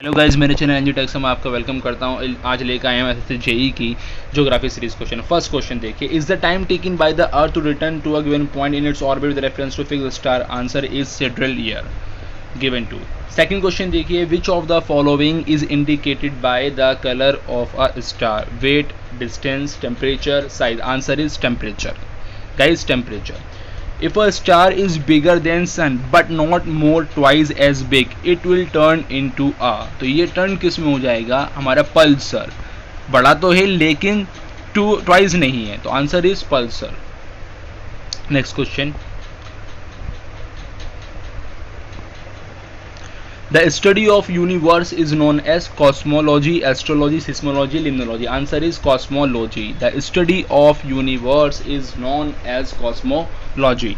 Hello guys, मेरे channel NG techs में आपका वेलकम करता हूँ। आज लेकर आए हैं एसएससी जेई की geography series question. First question देखिए, is the time taken by the earth to return to a given point in its orbit with reference to fix star? Answer is sidereal year given two. Second question देखिए, which of the following is indicated by the colour of a star? Weight, distance, temperature, size? Answer is temperature guys, temperature. If a star is bigger than sun but not more twice as big, it will turn into a, तो ये turn किस में हो जाएगा? हमारा Pulsar. बड़ा तो है लेकिन ट्वाइस नहीं है, तो answer is Pulsar. Next question, The study of universe is known as cosmology, astrology, seismology, limnology. Answer is cosmology. The study of universe is known as cosmology.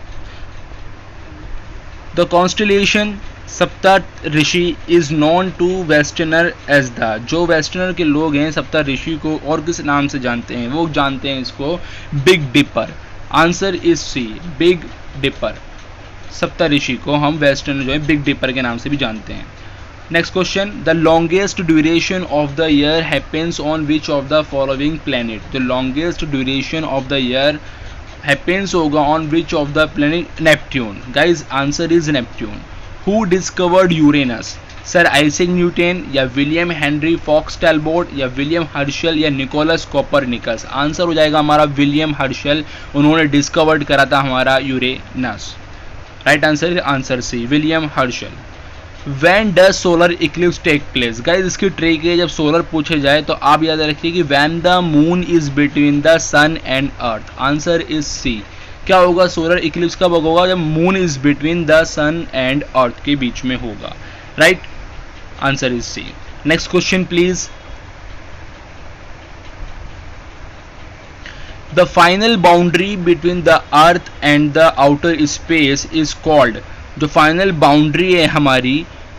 The constellation Saptarishi is known to westerner as the, जो westerner के लोग हैं सप्तऋषि को और किस नाम से जानते हैं? वो जानते हैं इसको big dipper. Answer is C, big dipper. Saptarishi को हम वेस्टर्न जो है बिग डिपर के नाम से भी जानते हैं। Next question, the longest duration of the year happens on which of the following planet? The longest duration of the year happens होगा on which of the planet? Neptune. Guys, answer is Neptune. Who discovered Uranus? Sir Isaac Newton या William Henry Fox Talbot या William Herschel या Nicolas Copernicus? Answer हो जाएगा हमारा William Herschel. उन्होंने discovered करा था हमारा Uranus. Right answer is answer C, William Herschel. When does solar eclipse take place? Guys, इसकी ट्रिक है, जब सोलर पूछे जाए तो आप याद रखिए कि when the moon is between the sun and Earth. Answer is C. क्या होगा? सोलर इक्लिप्स कब होगा? जब moon is between the sun and Earth के बीच में होगा। Right answer is C. Next question please. The final boundary between the earth and the outer space is called, जो फाइनल बाउंड्री है हमारी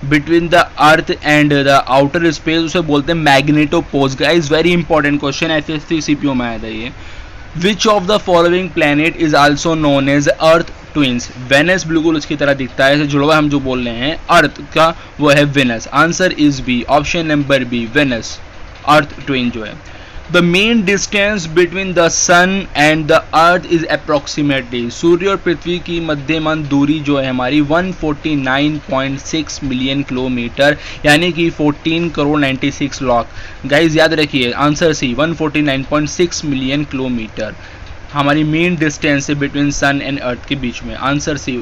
between the earth and the outer space, उसे बोलते हैं magnetopause. Guys, very important question, SSC CPO में आया था ये। Which of the following planet is also known as earth twins? Venus बिल्कुल उसकी तरह दिखता है, जुड़वा हम जो बोल रहे हैं अर्थ का वो है Venus. Answer is B, option number B, Venus, Earth twin जो है। The mean distance between the sun and the earth is approximately, सूर्य और पृथ्वी की मध्यमान दूरी जो है हमारी 149.6 मिलियन किलोमीटर, यानी कि 14 करोड़ 96 लाख। गाइज याद रखिए, आंसर सी, 149.6 मिलियन किलोमीटर हमारी मेन डिस्टेंस है बिटवीन सन एंड अर्थ के बीच में। Answer C.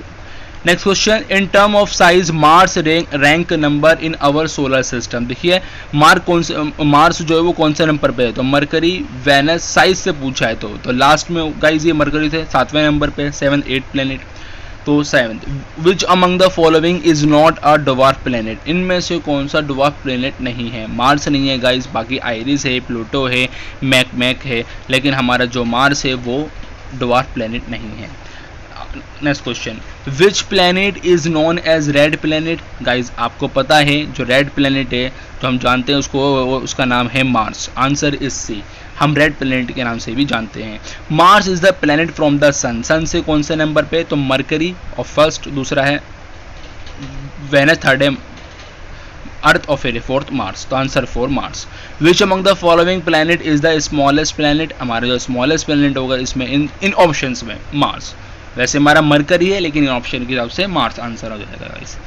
Next question, in term of size Mars rank number in our solar system? देखिए मार्स जो है वो कौन से नंबर पे है? तो मरकरी, वेनस, साइज से पूछा है तो लास्ट में गाइज ये मरकरी थे 7वें नंबर पे, 7th 8th प्लेनेट, तो 7th। Which among the following is not a dwarf planet? इनमें से कौन सा डवार्फ प्लेनेट नहीं है? मार्स नहीं है गाइज, बाकी आइरिस है, प्लूटो है, मैक है, लेकिन हमारा जो मार्स है वो डवार्फ प्लेनेट नहीं है। Next question, which planet is known as red planet? Guys, आपको पता है जो रेड प्लैनेट है जो हम जानते हैं उसका नाम है मार्स। आंसर इज सी, हम रेड प्लैनेट के नाम से भी जानते हैं। Mars is the planet from the sun. Sun से कौन से नंबर पे? तो मरकरी और फर्स्ट, दूसरा है वेनस, थर्ड है अर्थ और फिर फोर्थ मार्स, तो answer 4 Mars. Which among the following planet is the smallest planet? हमारा जो स्मॉलेस्ट प्लैनेट होगा इसमें इन ऑप्शंस में मार्स। वैसे हमारा मरकरी है लेकिन ऑप्शन के हिसाब से मार्स आंसर हो जाएगा guys.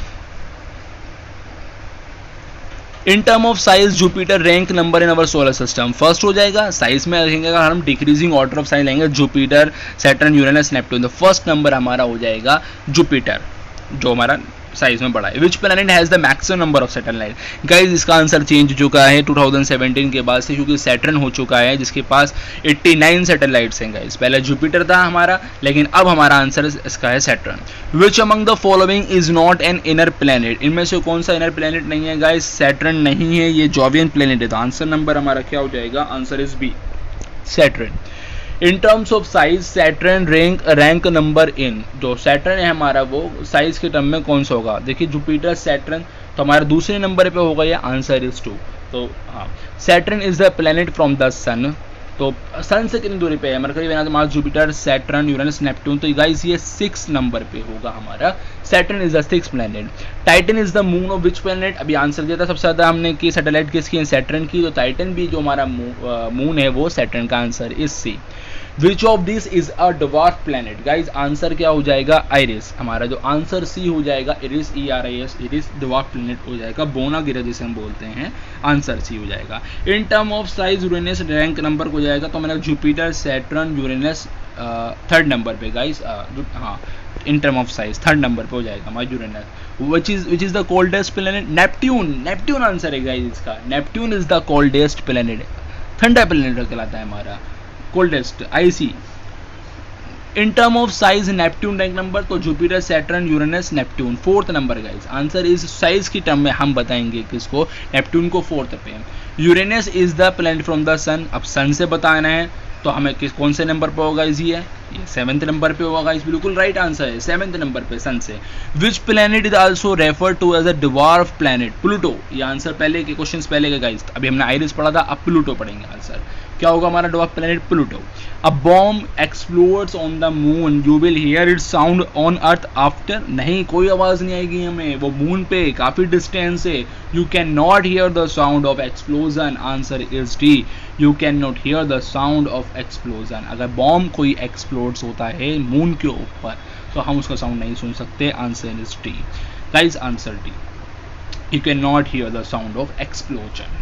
In term of size Jupiter rank number in our solar system? First हो जाएगा। साइज में देखेंगे अगर हम डिक्रीजिंग ऑर्डर ऑफ साइज लेंगे, जुपिटर, सैटर्न, यूरेनस, नेपट्टून, तो फर्स्ट नंबर हमारा हो जाएगा जुपिटर, जो हमारा साइज में बड़ा है। Which planet has the maximum number of satellite? Guys, इसका आंसर चेंज हो चुका है 2017 के बाद से, क्योंकि सैटर्न हो चुका है जिसके पास 89 सैटेलाइट्स हैं गाइज। पहले जुपिटर था हमारा, लेकिन अब हमारा आंसर इसका है Saturn. Which among the following is not an inner planet? इनमें से कौन सा इनर प्लैनेट नहीं है गाइज? सैटर्न नहीं है, ये जोवियन प्लैनेट है, तो आंसर नंबर हमारा क्या हो जाएगा? Answer is B, Saturn. In terms of size Saturn rank number in, जो सैटर्न है हमारा वो साइज के टर्म में कौन सा होगा? देखिए जुपिटर, सैटर्न, तो हमारा दूसरे नंबर पे होगा ये, आंसर इज 2। तो हाँ, Saturn is the planet from the sun तो सन से कितनी दूरी पे है? Mercury, Venus, Mars, Jupiter, Saturn, Uranus, Neptune. तो गाइस ये 6 नंबर पे होगा हमारा। Saturn is the 6th planet. Titan is the moon of which planet? अभी आंसर दिया था सबसे ज़्यादा हमने कि सैटेलाइट किसकी है? सैटर्न की। तो टाइटन भी जो हमारा मून है वो सैटर्न का। Answer is C. Which of this is a dwarf planet? Guys answer क्या हो जाएगा? आइरिस। हमारा जो आंसर सी हो जाएगा, iris, ERIS, iris dwarf planet हो जाएगा। बोना गिरह जिसे हम बोलते हैं, आंसर सी हो जाएगा। In term of size Uranus rank number हो जाएगा, तो मेरा Jupiter, Saturn, Uranus 3rd number पे गाइज। हाँ, in term of size 3rd number पे हो जाएगा हमारा Uranus. Which is the coldest planet? Neptune. Neptune answer है गाइज इसका। Neptune is the coldest planet. ठंडा प्लैनेट कहलाता है हमारा, coldest, icy. In term of size Neptune rank number, तो Jupiter, Saturn, Uranus, Neptune 4th number guys. Answer is size की term में हम बताएंगे किसको? नेपट्टून को 4th पे। Uranus is the planet from the sun. अब सन से बताना है तो हमें कौन से नंबर पर होगा? इजी है, ये 7th नंबर पे होगा गाइस। बिल्कुल राइट आंसर है, 7th नंबर पे सन से। Which planet is also refer to as a dwarf planet? Pluto. ये आंसर पहले के क्वेश्चंस पहले के गाइस। अभी हमने आइरिस पढ़ा था, अब प्लूटो पढ़ेंगे। आंसर क्या होगा हमारा? Dwarf planet Pluto. A bomb explodes on the moon, you will hear it sound on earth after? नहीं, कोई आवाज नहीं आएगी हमें, वो मून पे काफी डिस्टेंस है। You can not here the sound of explosion. Answer is D. You can not here the sound of explosion. अगर बॉम्ब कोई एक्सप्लोड्स होता है मून के ऊपर तो हम उसका साउंड नहीं सुन सकते। Answer is D guys, answer D. You can not here the sound of explosion.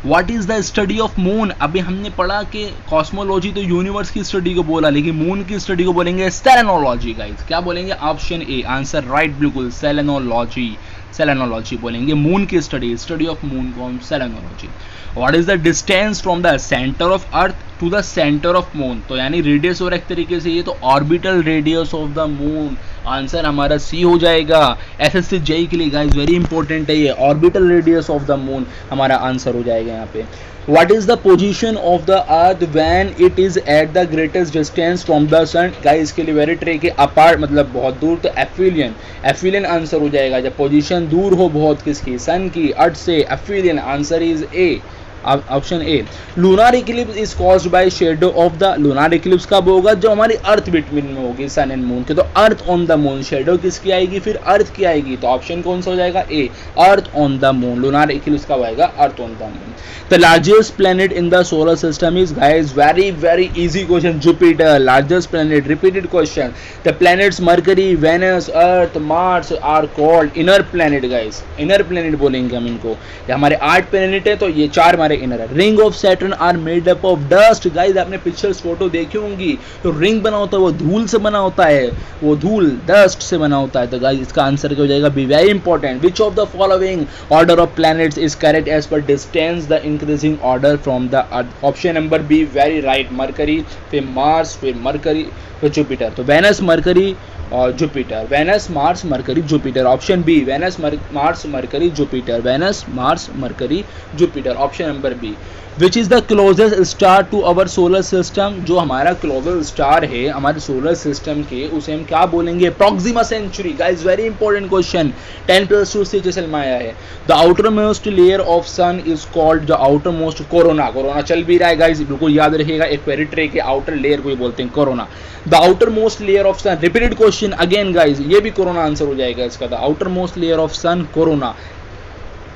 What is the study of moon? अभी हमने पढ़ा कि कॉस्मोलॉजी तो यूनिवर्स की स्टडी को बोला, लेकिन मून की स्टडी को बोलेंगे सेलेनोलॉजी गाइस। क्या बोलेंगे? ऑप्शन ए आंसर राइट, बिल्कुल सेलेनोलॉजी। सेलेनोलॉजी बोलेंगे मून की स्टडी ऑफ मून को हम selenology. What is the distance from the centre of earth to the centre of moon? तो यानी रेडियस और एक तरीके से ये तो orbital radius of the moon. Answer हमारा सी हो जाएगा। SSC JEE के लिए गाइस वेरी इंपॉर्टेंट है ये, orbital radius of the moon हमारा आंसर हो जाएगा यहाँ पे। What is the position of the earth when it is at the greatest distance from the sun? Guys के लिए वेरी ट्रिक है। अपार्ट मतलब बहुत दूर, तो एफिलियन। एफिलियन आंसर हो जाएगा जब पोजीशन दूर हो बहुत किसकी? सन की, अर्थ से। एफिलियन answer is a, option A. Lunar Eclipse is caused by shadow of the. Lunar eclipse कब होगा? जो हमारी अर्थ बिटवीन में होगी सन एंड मून के। तो अर्थ ऑन द मून, शेडो किसकी आएगी? फिर अर्थ की आएगी। तो ऑप्शन कौन सा हो जाएगा? A, earth on the moon. Lunar eclipse कब आएगा? Earth on the moon. The largest planet in the solar system is guys very very easy question, Jupiter. Largest planet, repeated question. The planets Mercury, Venus, earth, Mars are called inner planet guys. Inner planet बोलेंगे हम इनको। ये हमारे 8 planet है, तो ये 4 हमारे inner है। Ring of Saturn are made up of dust. Guys आपने पिक्चर्स फोटो देखी होंगी, तो रिंग बना होता है वो धूल से बना होता है, वो धूल डस्ट से बना होता है। तो गाइस इसका आंसर क्या हो जाएगा? B. Very important. Which of the following order of planets is correct as per distance the increasing order from the Earth? Option number B very right. Mercury, फिर मार्स, फिर मरकरी, फिर Jupiter. तो Venus, Mercury और Jupiter. Venus, Mars, Mercury, Jupiter. Option B Venus, Mars, Mercury, Jupiter. Venus, Mars, Mercury, Jupiter. Option number B. Which is the closest star to our solar system? जो हमारा closest star है हमारे solar system के, उसे हम क्या बोलेंगे? Proxima Centauri. Guys very important question, 10+2 से जैसे में आया है। The outermost layer of sun is called the outermost corona. Corona चल भी रहा है गाइस, बिल्कुल याद रखिएगा। एक वेरी ट्रिक है, आउटर लेयर को बोलते हैं corona. The outermost layer of sun, repeated question again guys, ये भी कोरोना आंसर हो जाएगा इसका। The outermost layer of sun, corona.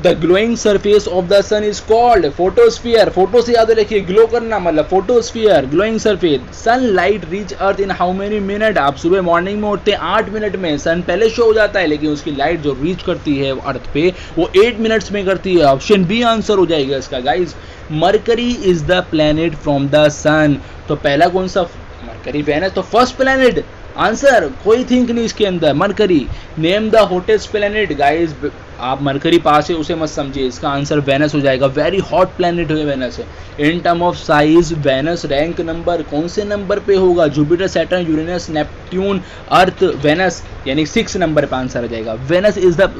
The glowing surface of the sun is called photosphere. Photo से याद रखिए, ग्लो करना मतलब photosphere, glowing surface. Sunlight reach Earth in how many minute? आप सुबह मॉर्निंग में उठते हैं 8 मिनट में, सन पहले शो हो जाता है, लेकिन उसकी लाइट जो रीच करती है अर्थ पे वो 8 मिनट्स में करती है। ऑप्शन बी आंसर हो जाएगा इसका guys. Mercury is the planet from the sun. तो पहला कौन सा? मरकरी। वेनस तो फर्स्ट प्लैनेट, आंसर कोई थिंक नहीं इसके अंदर, Mercury. Name the hottest planet. Guys आप मरकरी पास है उसे मत समझिए, इसका आंसर वेनस हो जाएगा। वेरी हॉट प्लैनेट है Venus. In term of size Venus rank number कौन से नंबर पे होगा? Jupiter, Saturn, Uranus, Neptune, earth, Venus, यानी 6 नंबर पे आंसर हो जाएगा। Venus is the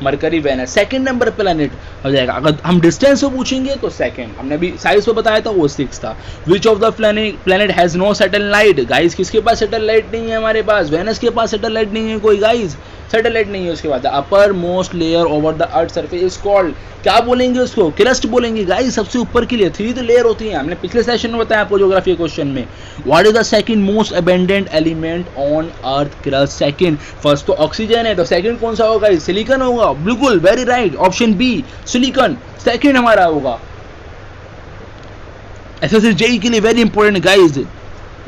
Mercury, Venus 2nd number planet हो जाएगा। अगर हम डिस्टेंस से पूछेंगे तो 2nd, हमने अभी साइज पे बताया था वो 6 था। Which of the planet has no satellite? Guys किसके पास सैटेलाइट नहीं है हमारे पास? वेनस के पास सैटेलाइट नहीं है कोई गाइस, सैटेलाइट नहीं है। उसके बाद upper most layer layer over the earth surface is called, क्या बोलेंगे उसको, क्रस्ट बोलेंगे गाइस, सबसे ऊपर की लेयर, 3 लेयर होती है, हमने पिछले सेशन में बताया आपको ज्योग्राफी क्वेश्चन में। What is the second most abundant element on earth crust, second, first तो ऑक्सीजन है, तो सेकंड कौन सा होगा, सिलिकॉन होगा, बिल्कुल very right, option B silicon second हमारा होगा। एसएससी जेईई के लिए very important guys,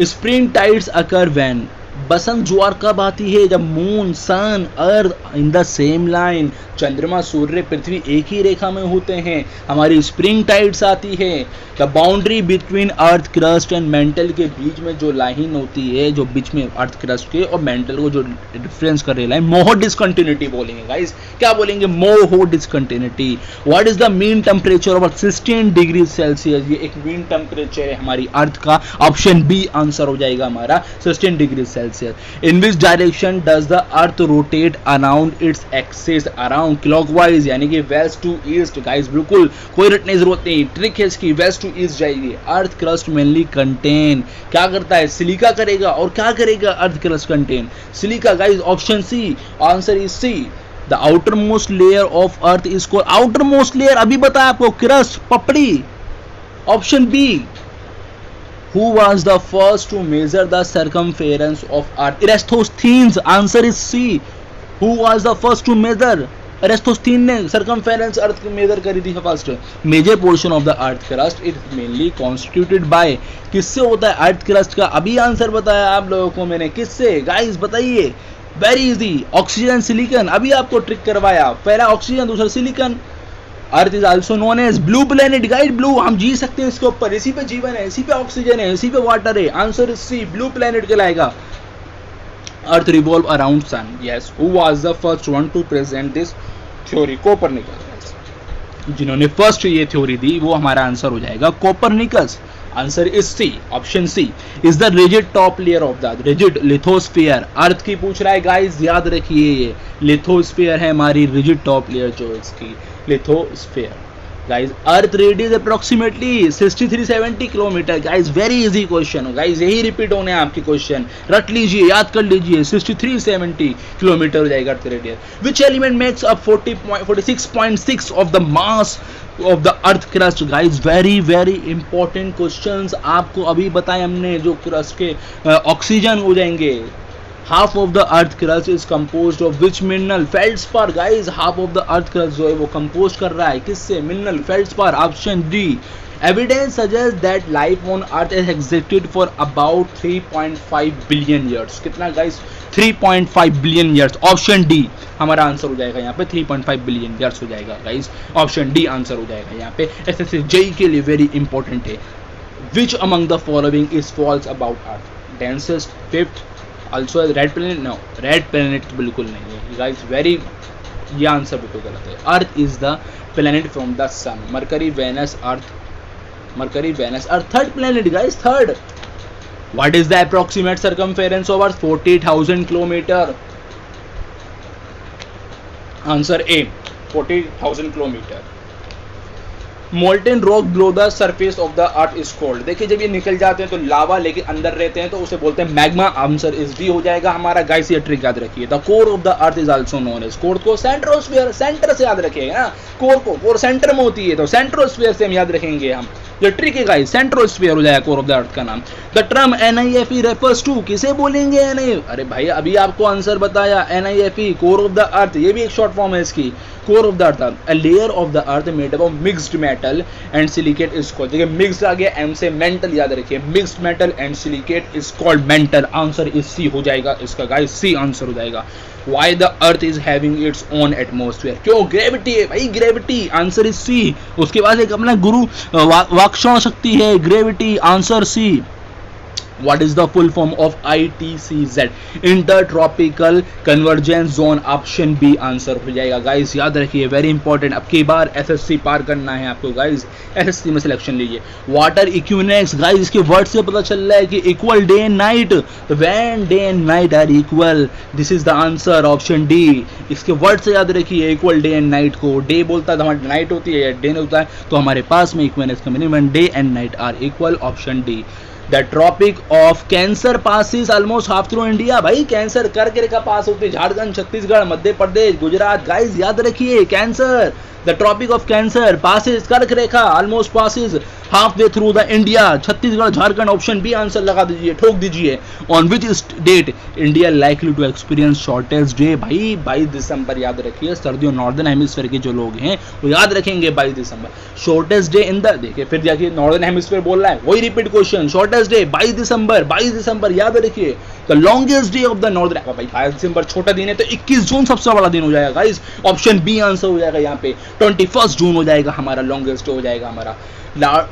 spring tides occur when, बसंत ज्वार कब आती है, जब moon sun earth in the same line, चंद्रमा सूर्य पृथ्वी एक ही रेखा में होते हैं, हमारी स्प्रिंग टाइड्स आती है। The boundary between earth crust and mental, के बीच में जो लाइन होती है, जो बीच में अर्थ क्रस्ट के और मेंटल को जो डिफरेंस कर रही लाइन, मोहो डिसकंटिन्यूटी बोलेंगे गाइस, क्या बोलेंगे, Moho discontinuity. What is the mean temperature of 16 degree Celsius, ये एक मीन टेम्परेचर है हमारी अर्थ का, ऑप्शन बी आंसर हो जाएगा हमारा 16 degree Celsius. In which direction does the earth rotate around its axis, around clockwise, यानी कि west to east गाइस, बिल्कुल कोई रटने की जरूरत नहीं, ट्रिक है इसकी, west to east जाएगी। अर्थ क्रस्ट मेनली कंटेन, क्या करता है, सिलिका करेगा, और क्या करेगा Earth crust contain, silica guys, option C, answer is C. The outermost layer of Earth is called, outermost layer अभी बताया आपको, क्रस्ट, पपड़ी, option B. Who was the first to measure the circumference of Earth? Eratosthenes. Answer is C. Who was the first to measure? Eratosthenes ने circumference Earth की measure करी थी first. Measure portion of the earth crust is mainly constituted by, किससे होता है earth crust का, अभी answer बताया आप लोगों को मैंने, किससे गाइस बताइए, वेरी इजी, ऑक्सीजन सिलिकॉन, अभी आपको ट्रिक करवाया, पहला ऑक्सीजन दूसरा silicon. Earth is also known as blue planet guys, blue हम जी सकते हैं इसके ऊपर, इसी पे जीवन है, इसी पे ऑक्सीजन है, इसी पे वाटर है, answer is C, blue planet कहलाएगा। Earth revolve around sun, yes. Who was the first one to present this theory, Copernicus, जिन्होंने फर्स्ट ये थ्योरी दी वो हमारा आंसर हो जाएगा Copernicus, answer is C, option C. Is the rigid top layer of the, rigid lithosphere, earth की पूछ रहा है गाइस, याद रखिए ये लिथोस्फीयर है हमारी रिजिड टॉप लेयर जो इसकी, लिथोस्फीयर गाइस। अर्थ radius approximately 6370 kilometre guys, very easy question guys, यही रिपीट होने हैं आपके क्वेश्चन, रट लीजिए, याद कर लीजिए, 6370 किलोमीटर हो जाएगा अर्थ radius. Which element makes up 46.6 of the mass of the earth crust guys, very very important questions आपको अभी बताए हमने, जो क्रस्ट के ऑक्सीजन हो जाएंगे। Half of the earth crust is composed of which mineral, feldspar guys, half of the earth crust जो है वो कंपोज कर रहा है किससे, mineral, feldspar, option D. Evidence suggest that life on earth is existed for about 3.5 billion years, कितना guys, 3.5 billion years, option D हमारा answer हो जाएगा यहाँ पे, 3.5 बिलियन ईयर्स हो जाएगा गाइस, ऑप्शन डी आंसर हो जाएगा यहाँ पे। एसएससी जेईई के लिए वेरी इंपॉर्टेंट है। Which among the following is false about Earth, densest, fifth, also as red planet, no, red planet बिल्कुल नहीं है guys, very, ये आंसर बिल्कुल गलत है। Earth is the planet from the sun, Mercury, Venus, Earth, Mercury, Venus, Earth third planet guys, third. What is the approximate circumference of Earth, 40,000 kilometre, answer A, 40,000 kilometre. Molten rock below the surface of the Earth is called, देखिए जब ये निकल जाते हैं तो लावा, लेकिन अंदर रहते हैं तो उसे बोलते हैं मैग्मा, आंसर इज डी हो जाएगा हमारा गाइस, ये ट्रिक याद रखिए। The core of the Earth is also known as, core को सेंट्रोस्फीयर, सेंटर से याद रखिएगा ना, कोर को, कोर सेंटर में होती है तो सेंट्रोस्फीयर से हम याद रखेंगे हम, ये ट्रिक है गाइस, सेंट्रोस्फीयर हो जाएगा कोर ऑफ द अर्थ का नाम। The term NIFE refers to, किसे बोलेंगे NIFE, अरे भाई अभी आपको आंसर बताया, NIFE core of the Earth, ये भी एक शॉर्ट फॉर्म है इसकी, core of the Earth, a layer of the Earth made up of mixed metal and silicate is called, देखिए मिक्स्ड आ गया, एम से मेंटल याद रखिए, mixed metal and silicate is called mantle, answer is C हो जाएगा इसका guys, C answer हो जाएगा। Why the earth is having its own atmosphere, क्यों, ग्रेविटी है भाई, ग्रेविटी, आंसर इज सी। उसके बाद एक अपना गुरु वाक्षण शक्ति है, gravity, answer C. What is the full form of ITCZ, intertropical convergence zone, option B answer हो जाएगा गाइस, याद रखिए, वेरी इंपॉर्टेंट, अब की बार एसएससी पार करना है आपको गाइस, एसएससी में सिलेक्शन लीजिए। वाटर इक्विनेक्स गाइस, इसके वर्ड से पता चल रहा है कि equal day and night, when day and night are equal, this is the answer, option D. इसके वर्ड से याद रखिए, इक्वल डे एंड नाइट को, डे बोलता है तो हमारी नाइट होती है, डे होता है तो हमारे पास में इक्विनेक्स का meaning when day and night are equal, option D. The tropic of cancer passes almost half through India. भाई कैंसर कर्क रेखा पास होती है झारखंड, छत्तीसगढ़, मध्य प्रदेश, गुजरात। गाइस याद रखिए cancer, the tropic of cancer passes कर्क रेखा almost passes half way through the India, Chhattisgarh, Jharkhand. Option B answer लगा दीजिए, ठोक दीजिए। On which date India likely to experience shortest day. भाई 22 दिसंबर याद रखिए, सर्दियों नॉर्दर्न हेमिस्फीयर के जो लोग हैं वो याद रखेंगे 22 दिसंबर शॉर्टेस्ट डे इन द। देखिए फिर जाके नॉर्दर्न हेमिस्फीयर बोल रहा है, वही रिपीट क्वेश्चन, शॉर्टेस्ट डे 22 दिसंबर, 22 दिसंबर याद रखिए। The longest day of the northern, भाई 22 दिसंबर छोटा दिन है तो 21 जून सबसे बड़ा दिन हो जाएगा गाइस। ऑप्शन बी आंसर हो जाएगा यहाँ पे, 21 जून हो जाएगा हमारा, लॉन्गेस्ट डे हो जाएगा हमारा।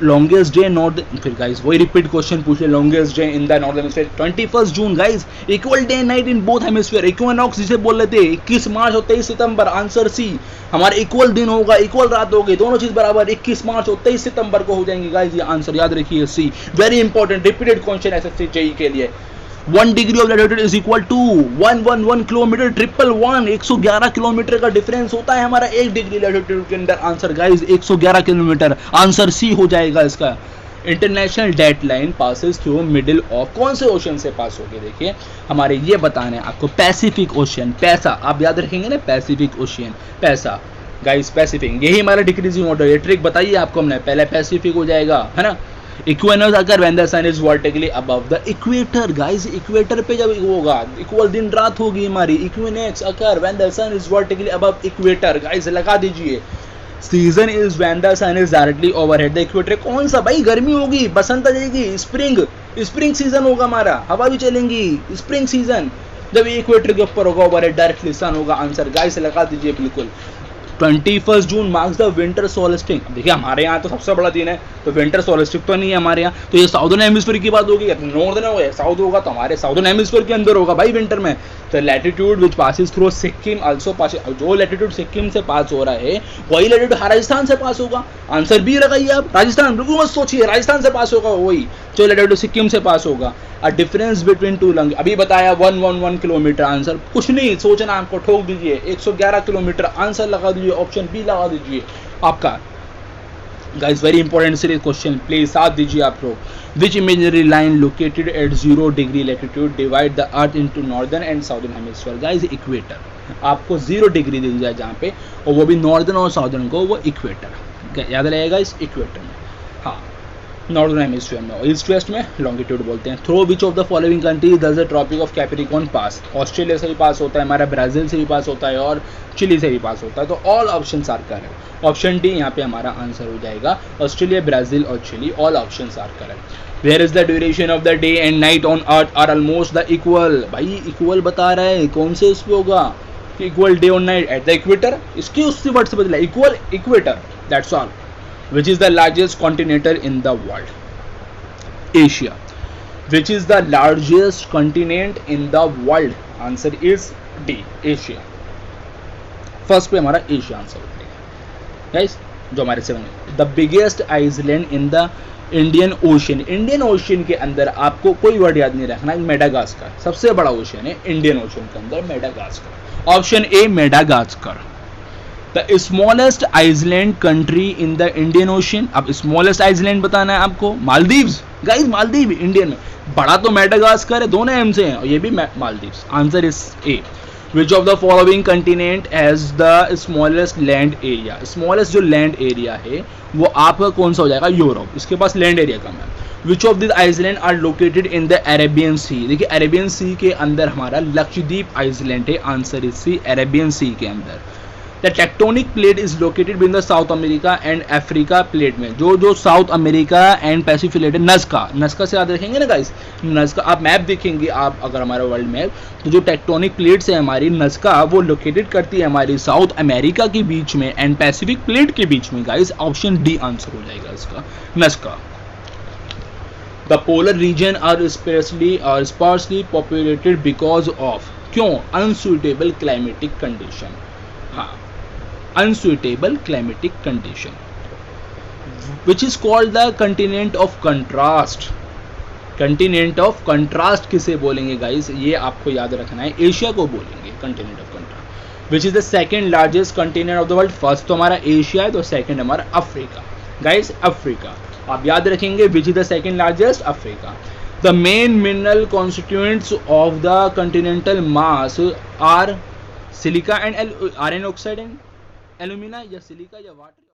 लॉन्गेस्ट डे नॉर्थ, फिर गाइस वही रिपीट क्वेश्चन पूछे, longest day in the northern hemisphere 21 June guys. Equal day night in both hemisphere, equinox जिसे बोल रहे थे 21 मार्च और 23 सितंबर, आंसर सी। हमारा इक्वल दिन होगा, इक्वल रात होगी, दोनों चीज बराबर 21 मार्च और 23 सितंबर को हो जाएंगी गाइस। ये आंसर याद रखिए C, very important repeated question SSC JEE के लिए। 1 degree of latitude is equal to 111 kilometre, 111 111 kilometre का डिफरेंस होता है हमारा 1 डिग्री लैटिट्यूड के अंदर। Answer guys 111 kilometre, answer C हो जाएगा इसका। International date line passes through middle of, कौन से ओशन से पास होगी? देखिए हमारे ये बताने आपको, पैसिफिक ओशियन, पैसा आप याद रखेंगे ना, पैसिफिक ओशियन, पैसा गाइस, पैसिफिक, यही हमारा डिक्रीजिंग ऑर्डर। ये ट्रिक बताइए आपको हमने, पहले पैसिफिक हो जाएगा है ना। Equinox occur when the sun is vertically above the equator, guys equator पे जब होगा इक्वल दिन रात होगी हमारी। Equinox occur when the sun is vertically above equator, guys लगा दीजिए। Season is when the sun is directly overhead the equator, कौन सा? भाई गर्मी होगी, बसंत आ जाएगी, स्प्रिंग, स्प्रिंग सीजन होगा हमारा, हवा भी चलेंगी, स्प्रिंग सीजन जब इक्वेटर के ऊपर होगा, ओवरहेड डायरेक्टली सन होगा। आंसर गाइस लगा दीजिए बिल्कुल। 21 जून मार्क्स द विंटर सोल्स्टिस। देखिए हमारे यहाँ तो सबसे बड़ा दिन है, तो विंटर सोल्स्टिस तो नहीं है हमारे यहाँ, तो ये साउदर्न हेमिस्फीयर की बात होगी, नॉर्दर्न होगा, साउथ होगा, तो हमारे साउदर्न हेमिस्फीयर के अंदर होगा भाई विंटर में। तो latitude which passes through Sikkim also pass, जो लैटिट्यूड सिक्किम से पास हो रहा है वही लैटिट्यूड राजस्थान से पास होगा। आंसर बी लगाइए आप, राजस्थान, बिल्कुल मत सोचिए, राजस्थान से पास होगा वही जो लैटिट्यूड सिक्किम से पास होगा। A difference between two long, अभी बताया 111 किलोमीटर, आंसर कुछ नहीं सोचना आपको, ठोक दीजिए 111 किलोमीटर, आंसर लगा दीजिए, ऑप्शन बी लगा दीजिए आपका। Guys very important series question, please साथ दीजिए आप लोग। Which imaginary line located at 0 degree latitude divide the earth into northern and southern hemisphere? Guys equator, आपको 0 डिग्री दी जाए जहाँ पे, और वो भी नॉर्दर्न और साउदर्न को, वो इक्वेटर याद रहेगा, इस इक्वेटर में, हाँ नॉर्दर्न हेमिस्फीयर में, ईस्ट वेस्ट में लॉन्गिट्यूड बोलते हैं। Through which of the following countries does the tropic of Capricorn pass? Australia से भी पास होता है हमारा, ब्राजील से भी पास होता है और चिली से भी पास होता है, तो all options are correct. Option D यहाँ पे हमारा आंसर हो जाएगा, ऑस्ट्रेलिया, ब्राजील और Chile, all options are correct. Where is the duration of the day and night on earth are almost the equal? भाई इक्वल बता रहा है, कौन से इस पे होगा इक्वल डे और नाइट एट द इक्वेटर? इसकी उससे वर्ड से बदला, equal equator, that's all. Which is the largest continent in the world? Asia. Which is the largest continent in the world? Answer is D, Asia. First पे हमारा Asia answer हो जाएगा guys, जो हमारे 7 the biggest island in the Indian ocean. Indian ocean के अंदर आपको कोई वर्ड याद नहीं रखना, मेडागास्कर सबसे बड़ा ओशन है इंडियन ओशन के अंदर, Madagascar. Option A Madagascar. The smallest island country in the Indian ocean, अब स्मॉलेस्ट आइसलैंड बताना है आपको, मालदीव्स। गाइस मालदीव इंडियन में, बड़ा तो मेडागास्कर है, दोनों एम से हैं, और ये भी Maldives. Answer is a. Which of the following continent has the smallest land area? Smallest जो लैंड एरिया है वो आपका कौन सा हो जाएगा? यूरोप, इसके पास लैंड एरिया कम है। Which of this island are located in the Arabian sea? देखिए अरेबियन सी के अंदर हमारा लक्षद्वीप आइसलैंड है, answer is C, Arabian sea के अंदर। The tectonic plate is located between the South America and Africa plate में, जो South America and Pacific plate है, नस्का से याद रखेंगे ना गाइस, नस्का आप मैप देखेंगे आप अगर हमारा वर्ल्ड मैप, तो जो टेक्टोनिक प्लेट्स है हमारी, नस्का वो लोकेटेड करती है हमारी साउथ अमेरिका के बीच में एंड पैसिफिक प्लेट के बीच में। गाइस ऑप्शन डी आंसर हो जाएगा इसका, Nazca. The polar region are sparsely populated because of, क्यों? Unsuitable climatic condition. हाँ, unsuitable climatic condition, which is called the continent of contrast। continent of contrast किसे बोलेंगे गाइस? ये आपको याद रखना है, एशिया को बोलेंगे continent of contrast। which is the second largest continent of the world? First तो हमारा एशिया है, तो सेकंड हमारा अफ्रीका। गाइस अफ्रीका, आप याद रखेंगे which is the second largest, Africa. The main mineral constituents of the continental mass are silica and iron oxide and alumina, या silica या वाटर।